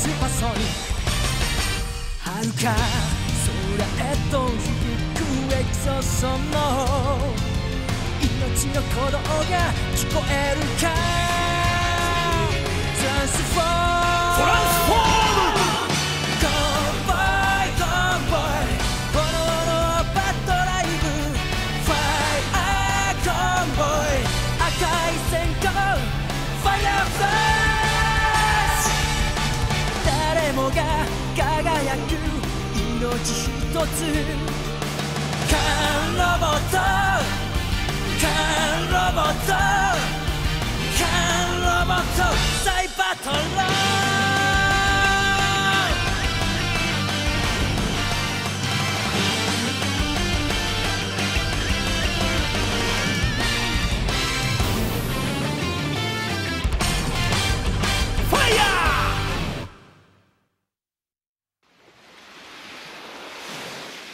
スパソニック遥か空へと響くエクソソの命の鼓動が聞こえるかトランスフォーム誰もが輝く命一つカンロボットカンロボットカンロボットサイバトロ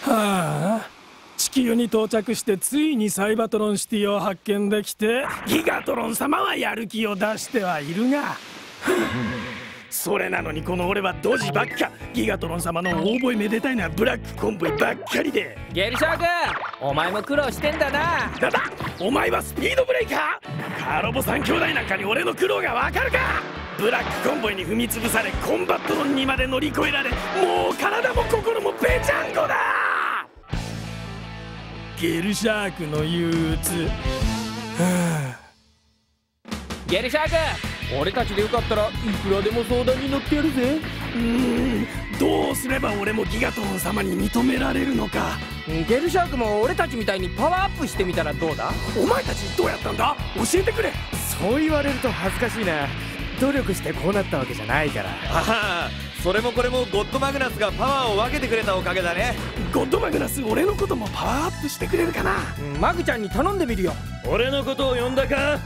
はあ、地球に到着してついにサイバトロンシティを発見できてギガトロン様はやる気を出してはいるがそれなのにこの俺はドジばっか。ギガトロン様の大声めでたいのはブラックコンボイばっかりで。ゲルシャーク、お前も苦労してんだな。だお前はスピードブレイカー。カーロボ3兄弟なんかに俺の苦労がわかるか。ブラックコンボイに踏み潰されコンバットロンにまで乗り越えられ、もう体も心もぺちゃんこだ。ゲルシャークの憂鬱。ゲルシャーク、俺たちでよかったらいくらでも相談に乗ってやるぜ。どうすれば俺もギガトロン様に認められるのか。ゲルシャークも俺たちみたいにパワーアップしてみたらどうだ。お前たちどうやったんだ、教えてくれ。そう言われると恥ずかしいな。努力してこうなったわけじゃないから。ああ、それもこれもゴッドマグナスがパワーを分けてくれたおかげだね。ゴッドマグナス、俺のこともパワーアップしてくれるかな。マグちゃんに頼んでみるよ。俺のことを呼んだか。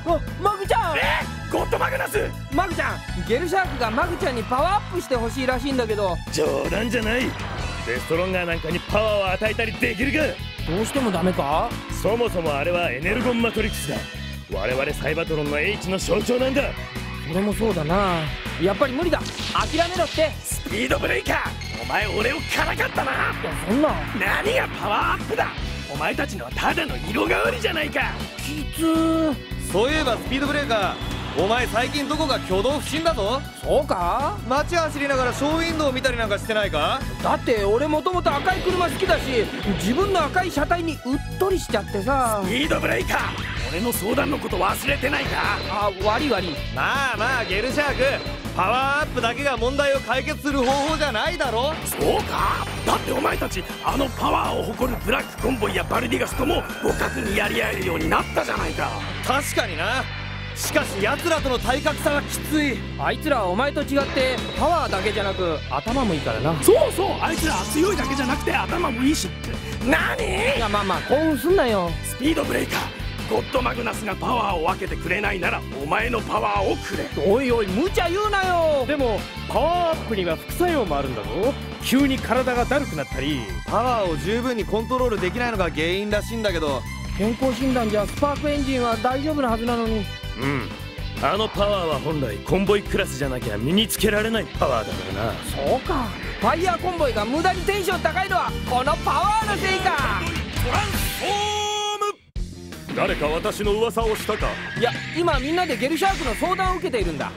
マグちゃん、ゴッドマグナス。マグちゃん、ゲルシャークがマグちゃんにパワーアップしてほしいらしいんだけど。冗談じゃない。デストロンガーなんかにパワーを与えたりできるか。どうしてもダメか。そもそもあれはエネルゴンマトリックスだ。我々サイバトロンの H の象徴なんだ。それもそうだな。やっぱり無理だ、諦めろって。スピードブレイカー、お前俺をからかったな。そんな。何がパワーアップだ。お前たちのはただの色変わりじゃないか。きつー。そういえばスピードブレーカー、お前最近どこか挙動不審だぞ。そうか。街走りながらショーウィンドウを見たりなんかしてないか。だって俺もともと赤い車好きだし、自分の赤い車体にうっとりしちゃってさ。スピードブレイカー、俺の相談のこと忘れてないか。あ、悪い悪い。まあまあゲルシャーク、パワーアップだけが問題を解決する方法じゃないだろ。そうか。だってお前たちあのパワーを誇るブラックコンボイやバルディガスとも互角にやり合えるようになったじゃないか。確かにな。しかし奴らとの体格差はきつい。あいつらはお前と違ってパワーだけじゃなく頭もいいからな。そうそう、あいつら強いだけじゃなくて頭もいいし。何。いや、まあ興奮すんなよ。スピードブレイカー、ゴッドマグナスがパワーを分けてくれないならお前のパワーをくれ。おいおい、無茶言うなよ。でもパワーアップには副作用もあるんだぞ。急に体がだるくなったり、パワーを十分にコントロールできないのが原因らしいんだけど。健康診断じゃスパークエンジンは大丈夫なはずなのに。あのパワーは本来コンボイクラスじゃなきゃ身につけられないパワーだからな。そうか。ファイヤーコンボイが無駄にテンション高いのはこのパワーのせいか。トランスフォーム。誰か私の噂をしたか。いや、今みんなでゲルシャークの相談を受けているんだ。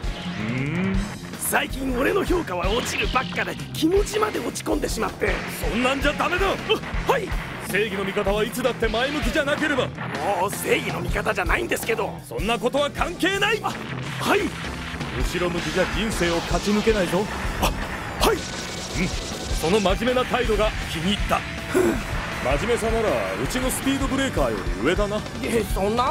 最近俺の評価は落ちるばっかで気持ちまで落ち込んでしまって。そんなんじゃダメだ。はい。正義の味方はいつだって前向きじゃなければ。もう正義の味方じゃないんですけど。そんなことは関係ない。はい。後ろ向きじゃ人生を勝ち抜けないぞ。はい。その真面目な態度が気に入った。真面目さならうちのスピードブレーカーより上だな。そんな。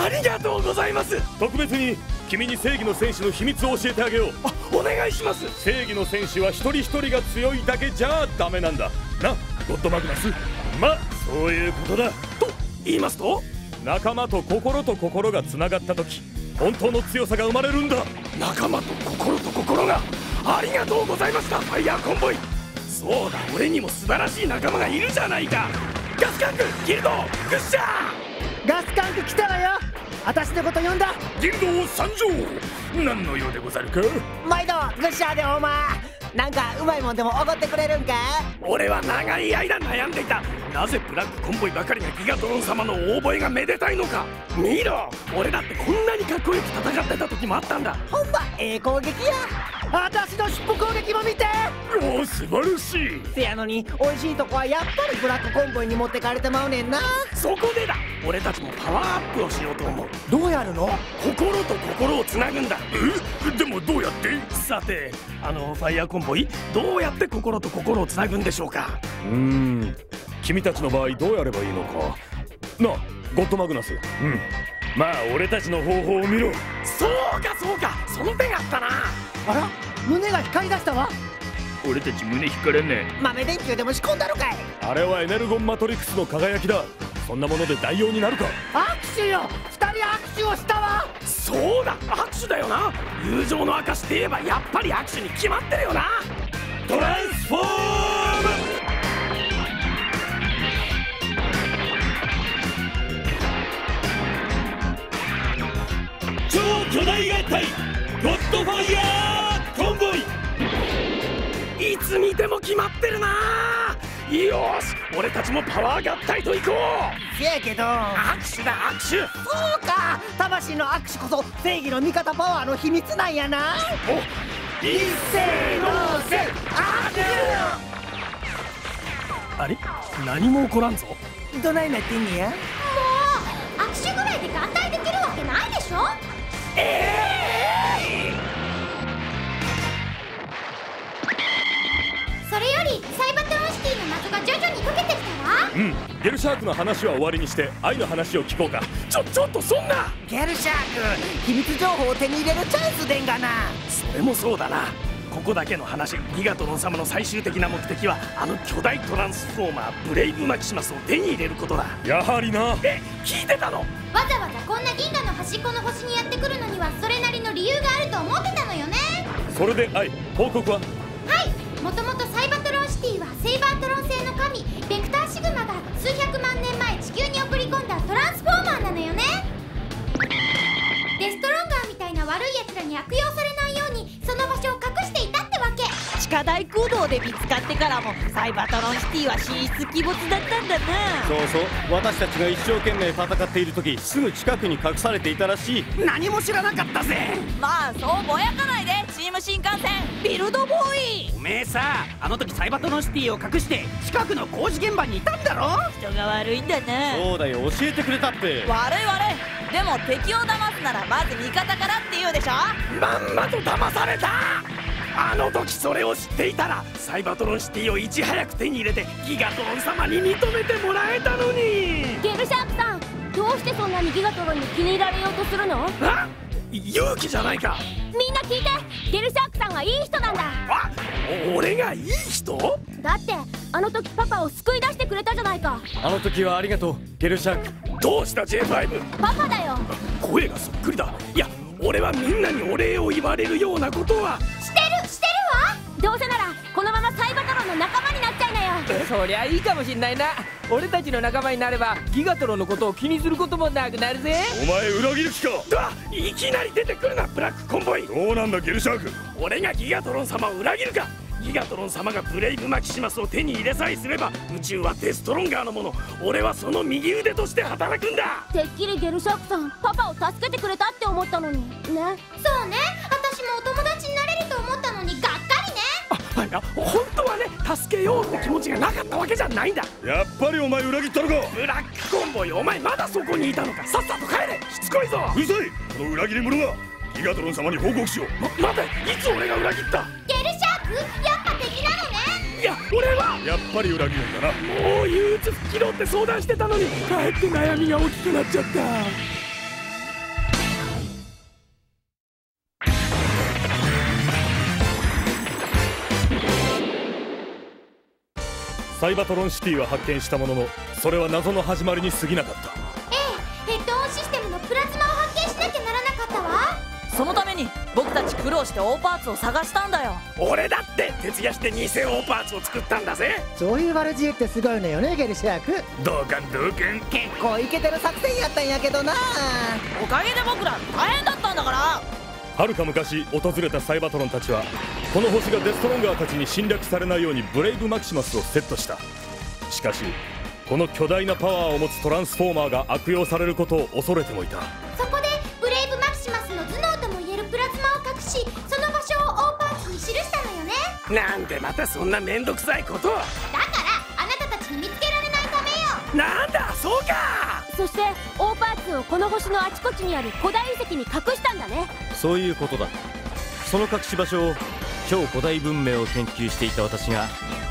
ありがとうございます。特別に君に正義の戦士の秘密を教えてあげよう。お願いします。正義の戦士は一人一人が強いだけじゃダメなんだな、ゴッドマグナス。まあそういうことだ。と言いますと、仲間と心がつながった時本当の強さが生まれるんだ。仲間と心が。ありがとうございました、ファイヤーコンボイ。そうだ、俺にも素晴らしい仲間がいるじゃないか。ガスカンクギルドグッシャー。ガスカンク来たわよ。私のこと呼んだ。ギルド参上。何の用でござるか。毎度グッシャーでおまなんかうまいもんでもおごってくれるんか？俺は長い間悩んでいた。なぜブラックコンボイばかりがギガトロン様の大覚えがめでたいのか。見ろ、俺だってこんなにかっこよく戦ってた時もあったんだ。ほんま攻撃や。私の尻尾攻撃も見て。おお、素晴らしい。せやのに美味しいとこはやっぱりブラックコンボイに持ってかれてまうねんな。そこでだ、俺たちもパワーアップをしようと思う。どうやるの？心と心をつなぐんだ。でもどうやって？さて、ファイヤーコンボイ、どうやって心と心をつなぐんでしょうか。君たちの場合どうやればいいのかなあ、ゴッドマグナス。まあ俺たちの方法を見ろ。そうかそうか、その手があったな。あら、胸が光り出したわ。俺たち胸光らねえ。豆電球でも仕込んだのかい。あれはエネルゴンマトリックスの輝きだ。そんなもので代用になるか。握手よ、2人握手をしたわ。そうだ、握手だよな。友情の証といえばやっぱり握手に決まってるよな。トランスフォーム。超巨大合体ゴッドファイヤーコンボイ。いつ見ても決まってるな。よし、俺たちもパワー合体といこう。せやけど握手だ、握手。そうか、魂の握手こそ正義の味方パワーの秘密なんやな。お、一斉のせ握あれ、何も起こらんぞ。手。どないなってんねや。もう握手ぐらいで合体できるわけないでしょ。それよりサイバトロンシティの謎が徐々に解けてきたわ。ゲルシャークの話は終わりにして愛の話を聞こうか。ちょっとそんな。ゲルシャーク、秘密情報を手に入れるチャンスでんがな。それもそうだな。ここだけの話、ギガトロン様の最終的な目的は巨大トランスフォーマーブレイブマキシマスを手に入れることだ。やはりな。聞いてたの？わざわざこんな銀河の端っこの星にやってくるのにはそれなりの理由があると思ってたのよね。それで愛、報告は？はい、もともとサイバトロンシティはセイバートロン星の神ベクターシグマが数百万年前地球に送り込んだトランスフォーマーなのよね。デストロンガーみたいな悪い奴らに悪用されないようにその場所を隠していたってわけ。地下大空洞で見つかってからもサイバトロンシティは神出鬼没だったんだな。そうそう、私たちが一生懸命戦っている時すぐ近くに隠されていたらしい。何も知らなかったぜ。まあそうぼやかないで、チーム新幹線ビルドボーイ。おめえさ、あの時サイバトロンシティを隠して近くの工事現場にいたんだろ。人が悪いんだな。そうだよ、教えてくれたって。悪い悪い。でも敵を騙すならまず味方からって言うでしょ。まんまと騙された。あの時それを知っていたらサイバトロンシティをいち早く手に入れてギガトロン様に認めてもらえたのに。ゲルシャークさん、どうしてそんなにギガトロンに気に入られようとするの？あ、勇気じゃないか。みんな聞いて、ゲルシャークさんはいい人なんだ。あ、俺がいい人？だってあの時パパを救い出してくれたじゃないか。あの時はありがとうゲルシャーク。どうした J5？ パパだよ。声がそっくりだ。いや、俺はみんなにお礼を言われるようなことはしてるわ。どうせならこのままサイバトロンの仲間になっちゃいなよ。そりゃいいかもしんないな。俺たちの仲間になればギガトロンのことを気にすることもなくなるぜ。お前裏切る気か。いきなり出てくるなブラックコンボイ。どうなんだゲルシャーク。俺がギガトロン様を裏切るか。ギガトロン様がブレイブマキシマスを手に入れさえすれば宇宙はデストロンガーのもの。俺はその右腕として働くんだ。てっきりゲルシャークさんパパを助けてくれたって思ったのにね。そうね、私もお友達になれると思ったのにがっかりね。いや、本当はね、助けようって気持ちがなかったわけじゃないんだ。やっぱりお前裏切ったのか。ブラックコンボイ、お前まだそこにいたのか。さっさと帰れ、しつこいぞ。うるさい、この裏切り者が。ギガトロン様に報告しよう。待て、いつ俺が裏切った？ゲルシャーク、やっぱ敵なのね。いや、俺はやっぱり裏切るんだな。もう憂鬱吹きろって相談してたのにかえって悩みが大きくなっちゃった。サイバトロンシティは発見したもののそれは謎の始まりに過ぎなかった。ヘッドオンシステムのプラズマを発見しなきゃならなかったわ。そのために僕たち苦労して大パーツを探したんだよ。俺だって徹夜して偽大パーツを作ったんだぜ。そういう悪知恵ってすごいのよねゲルシャーク。同感同感。結構イケてる作戦やったんやけどな。おかげで僕ら大変だったんだから。はるか昔訪れたサイバトロンたちはこの星がデストロンガーたちに侵略されないようにブレイブマキシマスをセットした。しかしこの巨大なパワーを持つトランスフォーマーが悪用されることを恐れてもいた。そこでブレイブマキシマスの頭脳ともいえるプラズマを隠し、その場所を大パーツに記したのよね。なんでまたそんなめんどくさいことを。だからあなたたちに見つけられないためよ。なんだそうか。そして大パーツをこの星のあちこちにある古代遺跡に隠したんだね。そういうことだ。その隠し場所を超古代文明を研究していた私が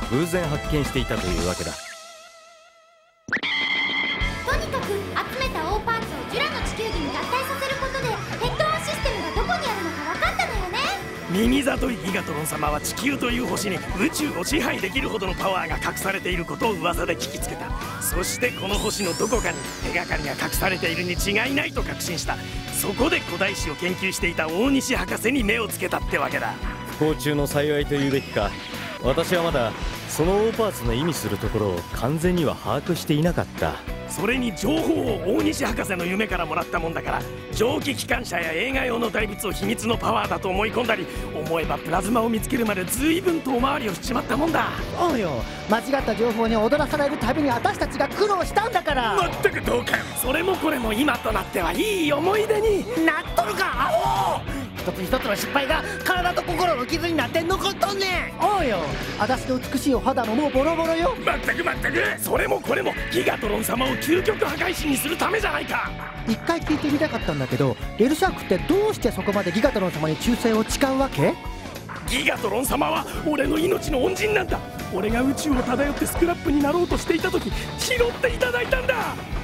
偶然発見していたというわけだ。とにかく集めた大パーツをジュラの地球儀に合体させることでヘッドオンシステムがどこにあるのか分かったのよね。右里いギガトロン様は地球という星に宇宙を支配できるほどのパワーが隠されていることを噂で聞きつけた。そしてこの星のどこかに手がかりが隠されているに違いないと確信した。そこで古代史を研究していた大西博士に目をつけたってわけだ。不幸中の幸いというべきか。私はまだその大パーツの意味するところを完全には把握していなかった。それに情報を大西博士の夢からもらったもんだから、蒸気機関車や映画用の大仏を秘密のパワーだと思い込んだり、思えばプラズマを見つけるまで随分遠回りをしちまったもんだ。そうよ、間違った情報に踊らされるたびに私たちが苦労したんだから。まったくどうか。それもこれも今となってはいい思い出になっとるかアホ。一つ一つの失敗が体と心の傷になって残っとんねん。おうよ、私の美しいお肌ももうボロボロよ。まったくまったく。それもこれもギガトロン様を究極破壊神にするためじゃないか。一回聞いてみたかったんだけど、ベルシャークってどうしてそこまでギガトロン様に忠誠を誓うわけ？ギガトロン様は俺の命の恩人なんだ。俺が宇宙を漂ってスクラップになろうとしていた時拾っていただいたんだ。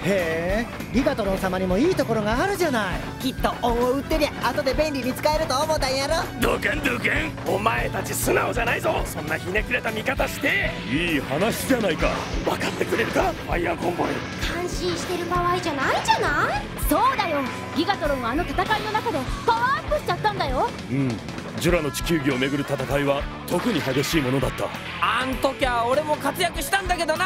へえ、ギガトロン様にもいいところがあるじゃない。きっと恩を売ってりゃ後で便利に使えると思ったんやろ。どけんどけん。お前たち素直じゃないぞ。そんなひねくれた見方して。いい話じゃないか。分かってくれるかファイヤーコンボイ。感心してる場合じゃないんじゃない？そうだよ、ギガトロンはあの戦いの中でパワーアップしちゃったんだよ。ジュラの地球儀をめぐる戦いは特に激しいものだった。あん時は俺も活躍したんだけどな。分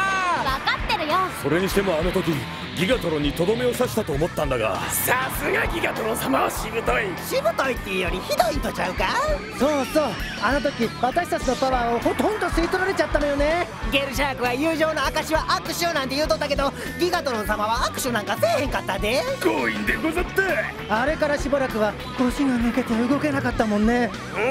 かってるよ。それにしてもあの時ギガトロンにとどめを刺したと思ったんだが。さすがギガトロン様はしぶとい。しぶといっていうよりひどいとちゃうか。そうそう、あの時私たちのパワーをほとんど吸い取られちゃったのよね。ゲルシャークは友情の証は握手なんて言うとったけど、ギガトロン様は握手なんかせえへんかったで。強引でござった。あれからしばらくは腰が抜けて動けなかったもんね。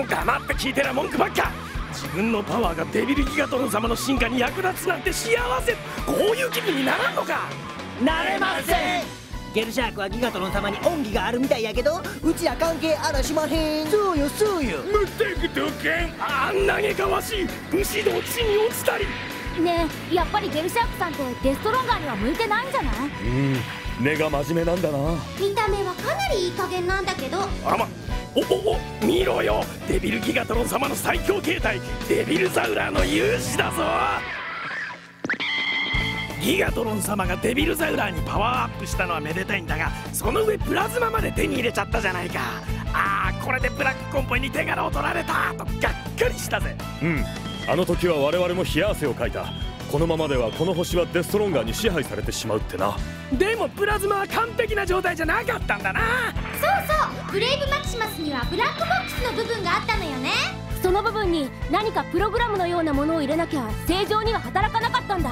黙って聞いてら文句ばっか。自分のパワーがデビルギガトロン様の進化に役立つなんて幸せ。こういう気分にならんのか。なれません。ゲルシャークはギガトロン様に恩義があるみたいやけど、うちら関係あらしまへん。そうよそうよ。まったくどけん。あんなげかわしい武士道地に落ちたり。ねえ、やっぱりゲルシャークさんってデストロンガーには向いてないんじゃない？根が真面目なんだな。見た目はかなりいい加減なんだけど。あらま、お見ろよ。デビルギガトロン様の最強形態デビルザウラーの勇姿だぞ。ギガトロン様がデビルザウラーにパワーアップしたのはめでたいんだが、その上プラズマまで手に入れちゃったじゃないか。ああ、これでブラックコンボイに手柄を取られたとがっかりしたぜ。あの時は我々も冷や汗をかいた。このままではこの星はデストロンガーに支配されてしまうってな。でもプラズマは完璧な状態じゃなかったんだな。そうそう、ブレイブマキシマスにはブラックボックスの部分があったのよね。その部分に何かプログラムのようなものを入れなきゃ正常には働かなかったんだ。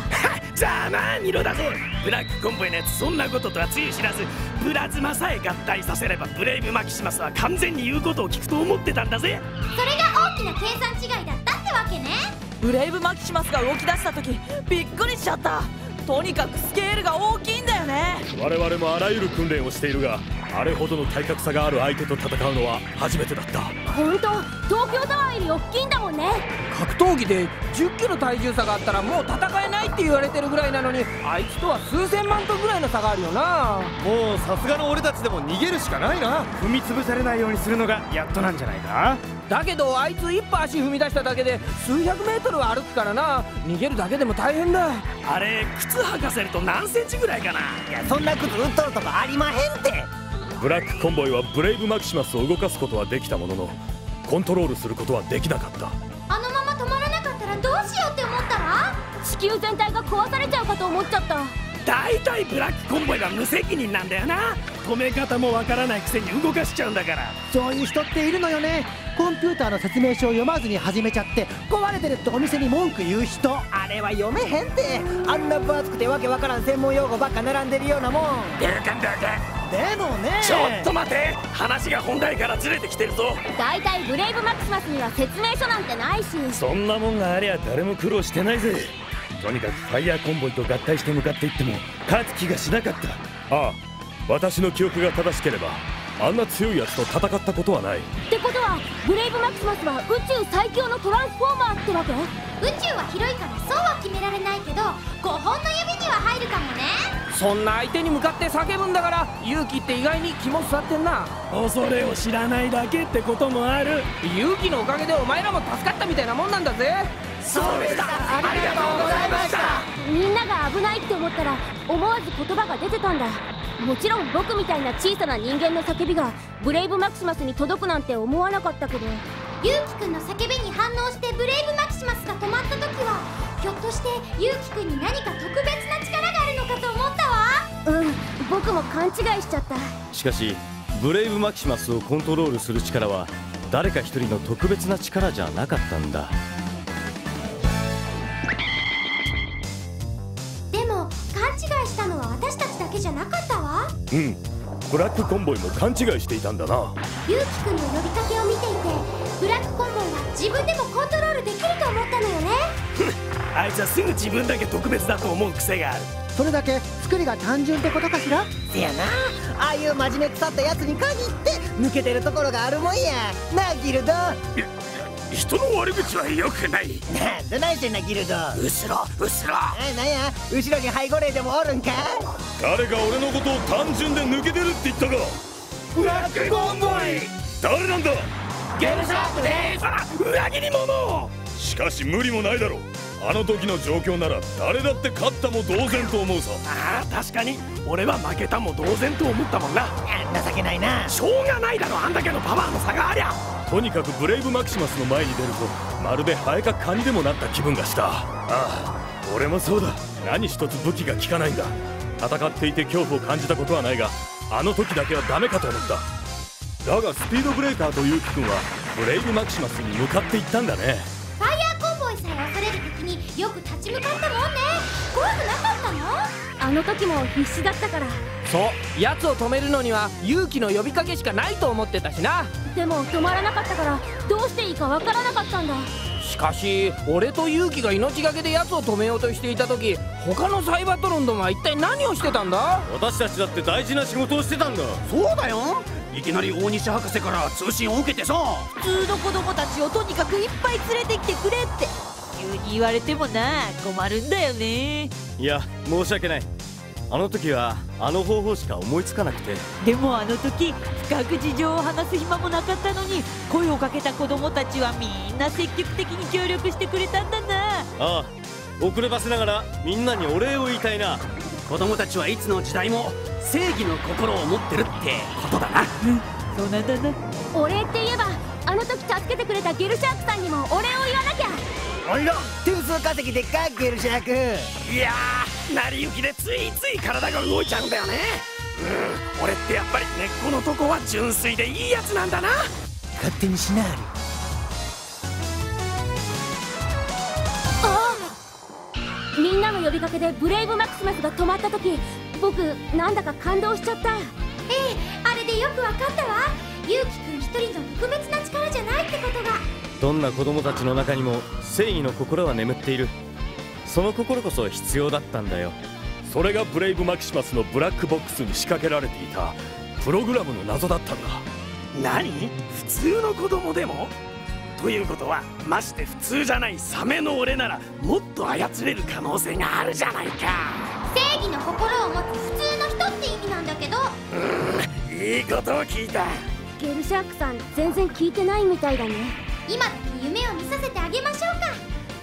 じゃあまあ見ろだぜ。ブラックコンボイのやつそんなこととはつゆ知らず、プラズマさえ合体させればブレイブマキシマスは完全に言うことを聞くと思ってたんだぜ。それが大きな計算違いだったってわけね。ブレイブマキシマスが動き出した時びっくりしちゃった。とにかくスケールが大きいんだよね。我々もあらゆる訓練をしているが、あれほどの体格差がある相手と戦うのは初めてだった。本当、東京タワーより大きいんだもんね。格闘技で10キロ体重差があったらもう戦えないって言われてるぐらいなのに、あいつとは数千万トンぐらいの差があるよな。もうさすがの俺たちでも逃げるしかないな。踏み潰されないようにするのがやっとなんじゃないか。だけどあいつ一歩足踏み出しただけで数百メートルは歩くからな。逃げるだけでも大変だ。あれ靴履かせると何センチぐらいかな。いや、そんな靴売っとるとかありまへんって。ブラックコンボイはブレイブマキシマスを動かすことはできたものの、コントロールすることはできなかった。あのまま止まらなかったらどうしようって思ったわ。地球全体が壊されちゃうかと思っちゃった。大体ブラックコンボイは無責任なんだよな。止め方もわからないくせに動かしちゃうんだから。そういう人っているのよね。コンピューターの説明書を読まずに始めちゃって壊れてるってお店に文句言う人。あれは読めへんって。あんな分厚くてわけわからん専門用語ばっか並んでるようなもん。出るかんだか。でもね、ちょっと待て、話が本題からずれてきてるぞ。だいたいブレイブマクシマスには説明書なんてないし。そんなもんがありゃ誰も苦労してないぜ。とにかくファイヤーコンボイと合体して向かっていっても勝つ気がしなかった。ああ、私の記憶が正しければあんな強いやつと戦ったことはない。ってことはブレイブマクシマスは宇宙最強のトランスフォーマーってわけ？宇宙は広いからそうは決められないけど5本の指には入るかもね。そんな相手に向かって叫ぶんだから勇気って意外に肝据わってんな。恐れを知らないだけってこともある。勇気のおかげでお前らも助かったみたいなもんなんだぜ。そうでした。ありがとうございました。みんなが危ないって思ったら思わず言葉が出てたんだ。もちろん僕みたいな小さな人間の叫びがブレイブマキシマスに届くなんて思わなかったけど、ゆうきくんの叫びに反応してブレイブマキシマスが止まった時はひょっとしてゆうきくんに何か特別な力があるのかと思ったわ。僕も勘違いしちゃった。しかしブレイブマキシマスをコントロールする力は誰か一人の特別な力じゃなかったんだ。でも勘違いしたのは私たちだけじゃなかったわ。うん、ブラックコンボイも勘違いしていたんだな。ゆうきくんの呼びかけを見ていてブラックコンボイは自分でもコントロールできると思ったのよね。あいつはすぐ自分だけ特別だと思う癖がある。それだけ作りが単純ってことかしら。せやな、ああいう真面目腐ったやつに限って抜けてるところがあるもんやな。ギルド、人の悪口は良くない。なんどないしてんなギルド。後ろなんや後ろに背後霊でもおるんか。誰が俺のことを単純で抜けてるって言ったか。ブラックコンボイ誰なんだ。ゲルシャークです。あら、裏切り者。しかし無理もないだろう。あの時の状況なら誰だって勝ったも同然と思うさ。ああ、確かに俺は負けたも同然と思ったもんな。情けないな。しょうがないだろ、あんだけのパワーの差がありゃ。とにかくブレイブマキシマスの前に出るとまるでハエかカニでもなった気分がした。ああ、俺もそうだ。何一つ武器が効かないんだ。戦っていて恐怖を感じたことはないがあの時だけはダメかと思った。だがスピードブレーカーとユウキ君はブレイブマキシマスに向かっていったんだね。ファイヤーコンボイさえ恐れる敵によく立ち向かったもんね。怖くなかったの？あの時も必死だったから。そう奴を止めるのには勇気の呼びかけしかないと思ってたしな。でも止まらなかったからどうしていいかわからなかったんだ。しかし俺と勇気が命がけで奴を止めようとしていた時他のサイバトロンどもは一体何をしてたんだ。私たちだって大事な仕事をしてたんだ。そうだよ、いきなり大西博士から通信を受けてさ。普通の子供たちをとにかくいっぱい連れてきてくれって急に言われてもな困るんだよね。いや申し訳ない。あの時はあの方法しか思いつかなくて。でもあの時深く事情を話す暇もなかったのに声をかけた子供たちはみんな積極的に協力してくれたんだな。ああ、遅ればせながらみんなにお礼を言いたいな。子供たちはいつの時代も正義の心を持ってるってことだな。そうなんだな。お礼って言えばあの時助けてくれたゲルシャークさんにもお礼を言わなきゃ。おいら点数稼ぎでっかゲルシャーク。いやー、成り行きでついつい体が動いちゃうんだよね。俺ってやっぱり根っこのとこは純粋でいいやつなんだな。勝手にしなはる。みんなの呼びかけでブレイブマクシマスが止まった時僕なんだか感動しちゃった。ええ、あれでよくわかったわ。ゆうきくん一人の特別な力じゃないってことが。どんな子供たちの中にも正義の心は眠っている。その心こそ必要だったんだよ。それがブレイブマキシマスのブラックボックスに仕掛けられていたプログラムの謎だったんだ。何？普通の子供でも？ということはまして普通じゃないサメの俺ならもっと操れる可能性があるじゃないか。正義の心を持つ普通の人って意味なんだけど。いいことを聞いた。ゲルシャークさん全然聞いてないみたいだね。今だけ夢を見させてあげましょうか。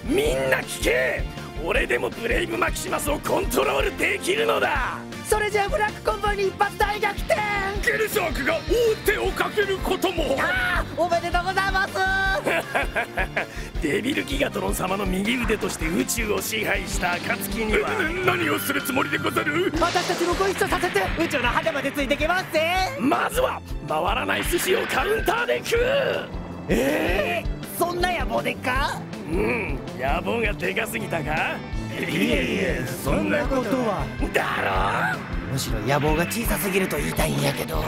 みんな聞け。俺でもブレイブマキシマスをコントロールできるのだ。それじゃあブラックコンボイに一発大逆転。ゲルシャークが王手をかけることも。おめでとうございます。デビルギガトロン様の右腕として宇宙を支配した暁には何をするつもりでござる？私たちもご一緒させて宇宙の果てまでついてきますぜ。まずは回らない寿司をカウンターで食う。そんな野望でっか？野望がでかすぎたか？いえそんなことは。だろう。むしろ野望が小さすぎると言いたいんやけど、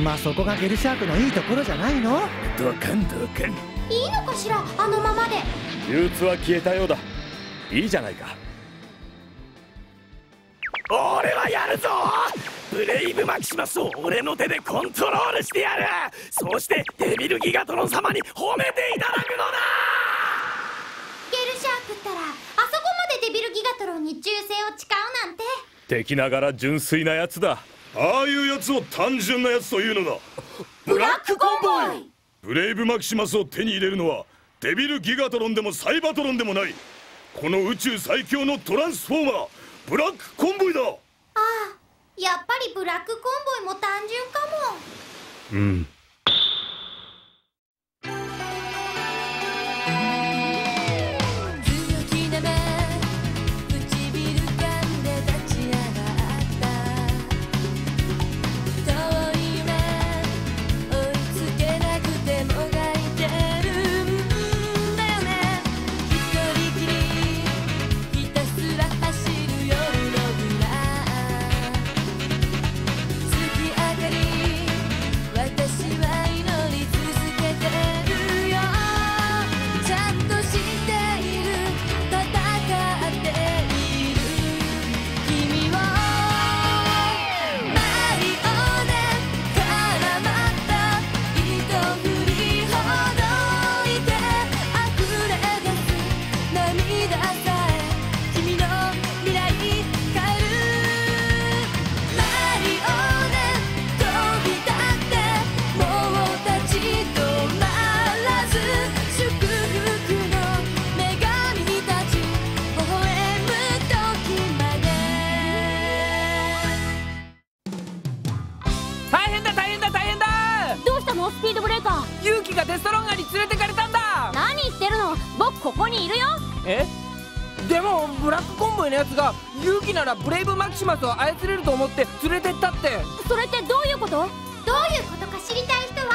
まあそこがゲルシャークのいいところじゃないの？どかんどかん。いいのかしら、あのままで。憂鬱は消えたようだ。いいじゃないか。俺はやるぞ。ブレイブマキシマスを俺の手でコントロールしてやる。そしてデビルギガトロン様に褒めていただくのだ。ゲルシャークったらあそこまでデビルギガトロンに忠誠を誓うなんて。敵ながら純粋なやつだ。ああいうやつを単純なやつというのだ。ブラックコンボイ。ブレイブマキシマスを手に入れるのはデビルギガトロンでもサイバトロンでもない、この宇宙最強のトランスフォーマーブラックコンボイだ。ああ、やっぱりブラックコンボイも単純かも。スピードブレーカー。ユウキがデストロンガーに連れてかれたんだ。何言ってるの、僕ここにいるよ。でもブラックコンボイのやつがユウキならブレイブマキシマスを操れると思って連れてったって。それってどういうこと？どういうことか知りたい人は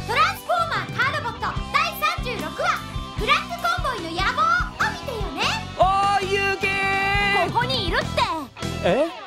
トランスフォーマーカーロボット第36話ブラックコンボイの野望を見てよね。おーユウキー、ここにいるって。